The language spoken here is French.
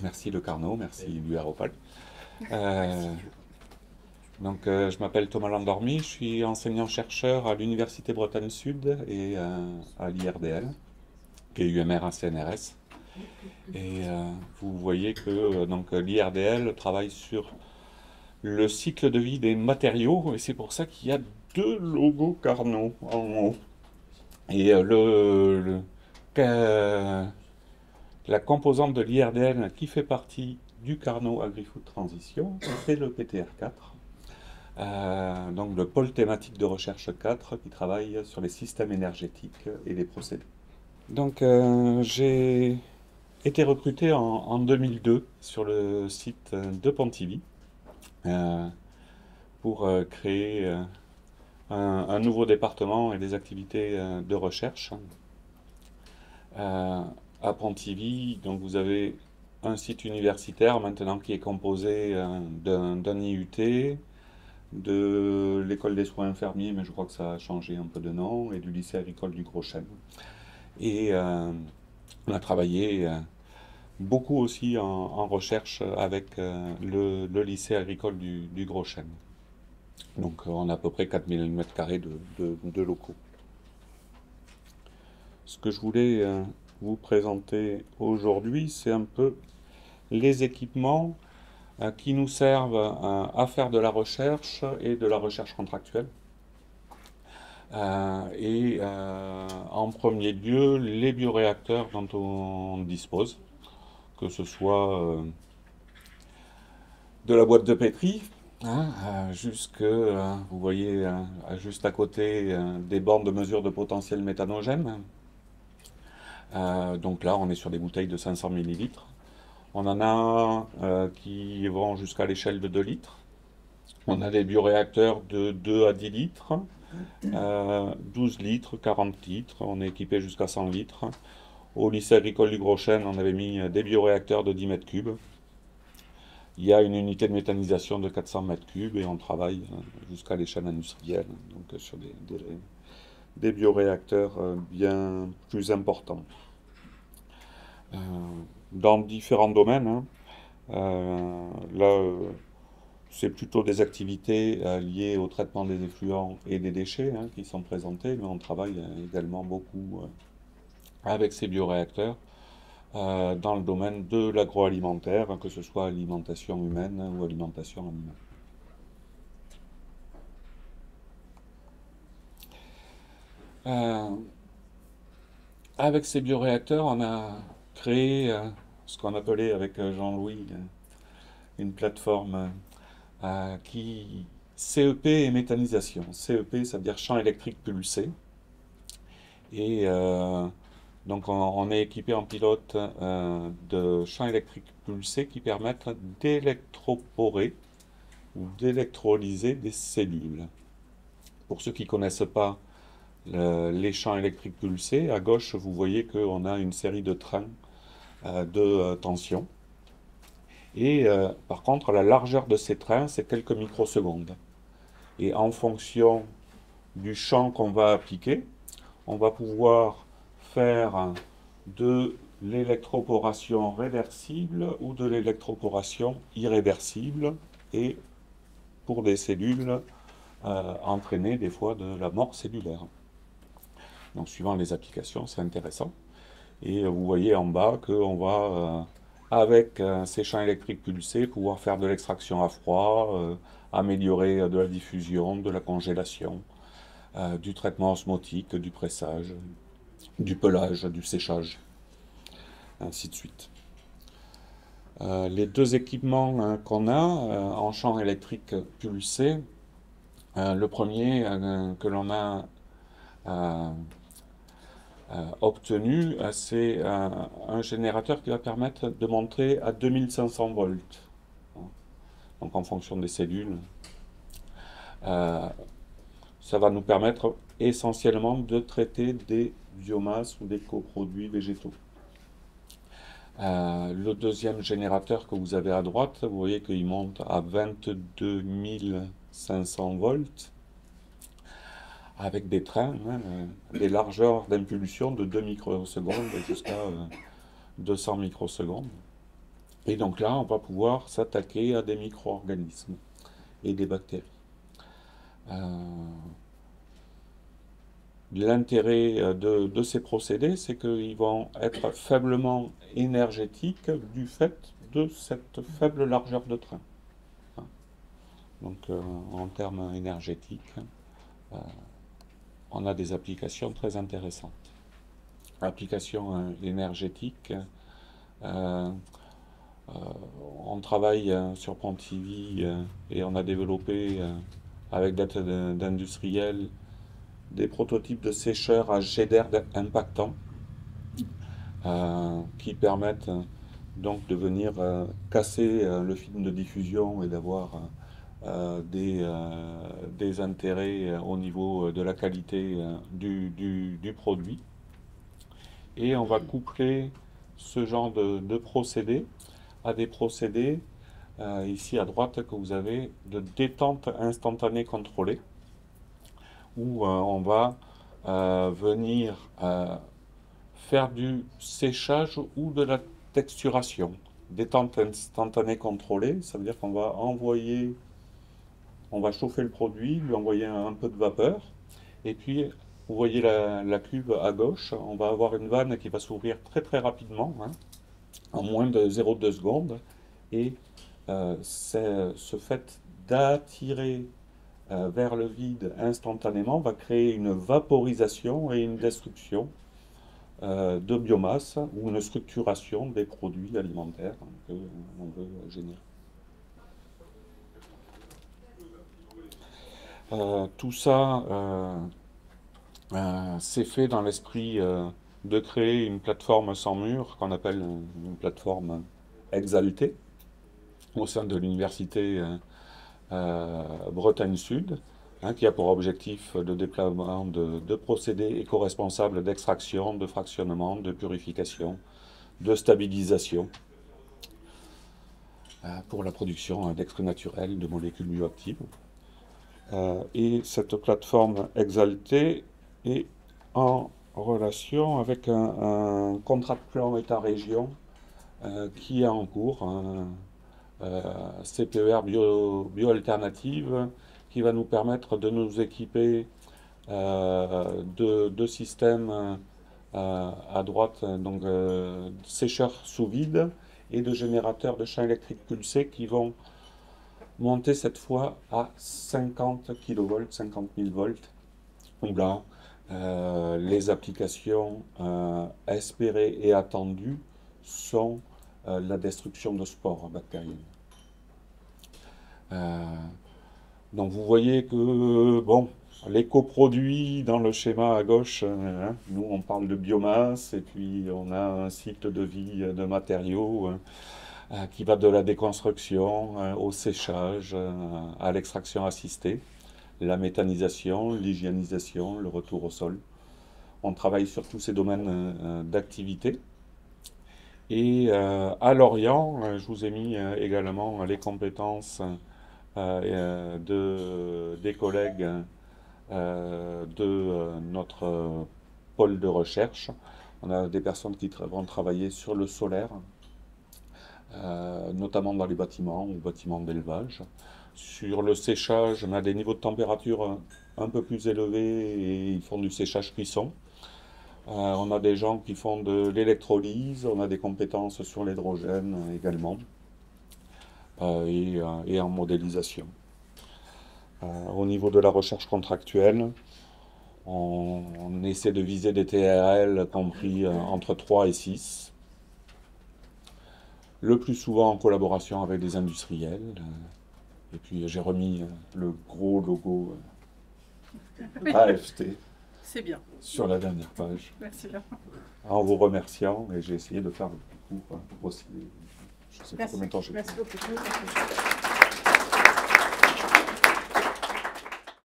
Merci Le Carnot, merci l'UROPAL. Je m'appelle Thomas Landormy, je suis enseignant-chercheur à l'Université Bretagne Sud et à l'IRDL, qui est UMR à CNRS. Et vous voyez que l'IRDL travaille sur le cycle de vie des matériaux, et c'est pour ça qu'il y a deux logos Carnot en haut. Et la composante de l'IRDL qui fait partie du Carnot Agri-Food Transition, c'est le PTR4. Donc le pôle thématique de recherche 4 qui travaille sur les systèmes énergétiques et les procédés. J'ai été recruté en 2002 sur le site de Pontivy pour créer un nouveau département et des activités de recherche. À Pontivy, donc vous avez un site universitaire maintenant qui est composé d'un IUT, de l'école des soins infirmiers, mais je crois que ça a changé un peu de nom, et du lycée agricole du Gros-Chêne. Et on a travaillé beaucoup aussi en recherche avec le lycée agricole du Gros-Chêne. Donc on a à peu près 4000 m² de locaux. Ce que je voulais vous présenter aujourd'hui, c'est un peu les équipements qui nous servent à faire de la recherche et de la recherche contractuelle. En premier lieu, les bioréacteurs dont on dispose, que ce soit de la boîte de pétri, jusque, vous voyez, juste à côté des bornes de mesure de potentiel méthanogène. Donc là, on est sur des bouteilles de 500 ml. On en a qui vont jusqu'à l'échelle de 2 litres. On a des bioréacteurs de 2 à 10 litres, 12 litres, 40 litres. On est équipé jusqu'à 100 litres. Au lycée agricole du Gros-Chêne, on avait mis des bioréacteurs de 10 mètres cubes. Il y a une unité de méthanisation de 400 mètres cubes et on travaille jusqu'à l'échelle industrielle, donc sur des bioréacteurs bien plus importants. Dans différents domaines, c'est plutôt des activités liées au traitement des effluents et des déchets qui sont présentées, mais on travaille également beaucoup avec ces bioréacteurs dans le domaine de l'agroalimentaire, que ce soit alimentation humaine ou alimentation animale. Avec ces bioréacteurs, on a créé ce qu'on appelait avec Jean-Louis une plateforme qui CEP et méthanisation. CEP, ça veut dire champ électrique pulsé. Et donc on est équipé en pilote de champs électriques pulsés qui permettent d'électroporer ou d'électrolyser des cellules. Pour ceux qui ne connaissent pas les champs électriques pulsés, à gauche vous voyez qu'on a une série de trains de tension. Et par contre, la largeur de ces trains, c'est quelques microsecondes. Et en fonction du champ qu'on va appliquer, on va pouvoir faire de l'électroporation réversible ou de l'électroporation irréversible, et pour des cellules entraîner des fois de la mort cellulaire. Donc suivant les applications, c'est intéressant. Et vous voyez en bas qu'on va, avec ces champs électriques pulsés, pouvoir faire de l'extraction à froid, améliorer de la diffusion, de la congélation, du traitement osmotique, du pressage, du pelage, du séchage, ainsi de suite. Les deux équipements qu'on a en champ électrique pulsé, le premier que l'on a obtenu, c'est un générateur qui va permettre de monter à 2500 volts. Donc en fonction des cellules. Ça va nous permettre essentiellement de traiter des biomasses ou des coproduits végétaux. Le deuxième générateur que vous avez à droite, vous voyez qu'il monte à 22 500 volts avec des trains, des largeurs d'impulsion de 2 microsecondes jusqu'à 200 microsecondes. Et donc là, on va pouvoir s'attaquer à des micro-organismes et des bactéries. L'intérêt de ces procédés, c'est qu'ils vont être faiblement énergétiques du fait de cette faible largeur de train. Donc en termes énergétiques, on a des applications très intéressantes. Applications énergétiques, on travaille sur Pontivy et on a développé avec d'aide d'industriels des prototypes de sécheurs à jet d'air impactant qui permettent donc de venir casser le film de diffusion et d'avoir des intérêts au niveau de la qualité du produit. Et on va coupler ce genre de procédés à des procédés ici à droite que vous avez de détente instantanée contrôlée où on va venir faire du séchage ou de la texturation. Détente instantanée contrôlée, ça veut dire qu'on va envoyer, on va chauffer le produit, lui envoyer un peu de vapeur, et puis vous voyez la cuve à gauche, on va avoir une vanne qui va s'ouvrir très très rapidement, hein, en moins de 0,2 secondes, et ce fait d'attirer vers le vide instantanément va créer une vaporisation et une destruction de biomasse ou une structuration des produits alimentaires que l'on veut générer. Tout ça c'est fait dans l'esprit de créer une plateforme sans mur qu'on appelle une plateforme exaltée au sein de l'université Bretagne Sud, hein, qui a pour objectif de déploiement de procédés éco-responsables d'extraction, de fractionnement, de purification, de stabilisation pour la production d'extraits naturels de molécules bioactives. Et cette plateforme exaltée est en relation avec un contrat de plan État-région qui est en cours, un CPER bioalternative qui va nous permettre de nous équiper de systèmes à droite, donc sécheurs sous vide et de générateurs de champs électriques pulsés qui vont monter cette fois à 50 kV, 50 000 volts. Donc là, les applications espérées et attendues sont la destruction de spores bactériennes. Donc vous voyez que bon, les coproduits dans le schéma à gauche, hein, nous on parle de biomasse et puis on a un cycle de vie de matériaux qui va de la déconstruction au séchage, à l'extraction assistée, la méthanisation, l'hygiénisation, le retour au sol. On travaille sur tous ces domaines d'activité. Et à Lorient, je vous ai mis également les compétences des collègues de notre pôle de recherche. On a des personnes qui vont travailler sur le solaire, notamment dans les bâtiments ou bâtiments d'élevage. Sur le séchage, on a des niveaux de température un peu plus élevés et ils font du séchage cuisson. On a des gens qui font de l'électrolyse, on a des compétences sur l'hydrogène également, et en modélisation. Au niveau de la recherche contractuelle, on essaie de viser des TRL compris entre 3 et 6. Le plus souvent en collaboration avec des industriels. Et puis j'ai remis le gros logo AFT. C'est bien. Sur la dernière page. Merci. En vous remerciant, et j'ai essayé de faire le coup aussi. Je sais pas Merci. combien de temps j'ai. Merci beaucoup.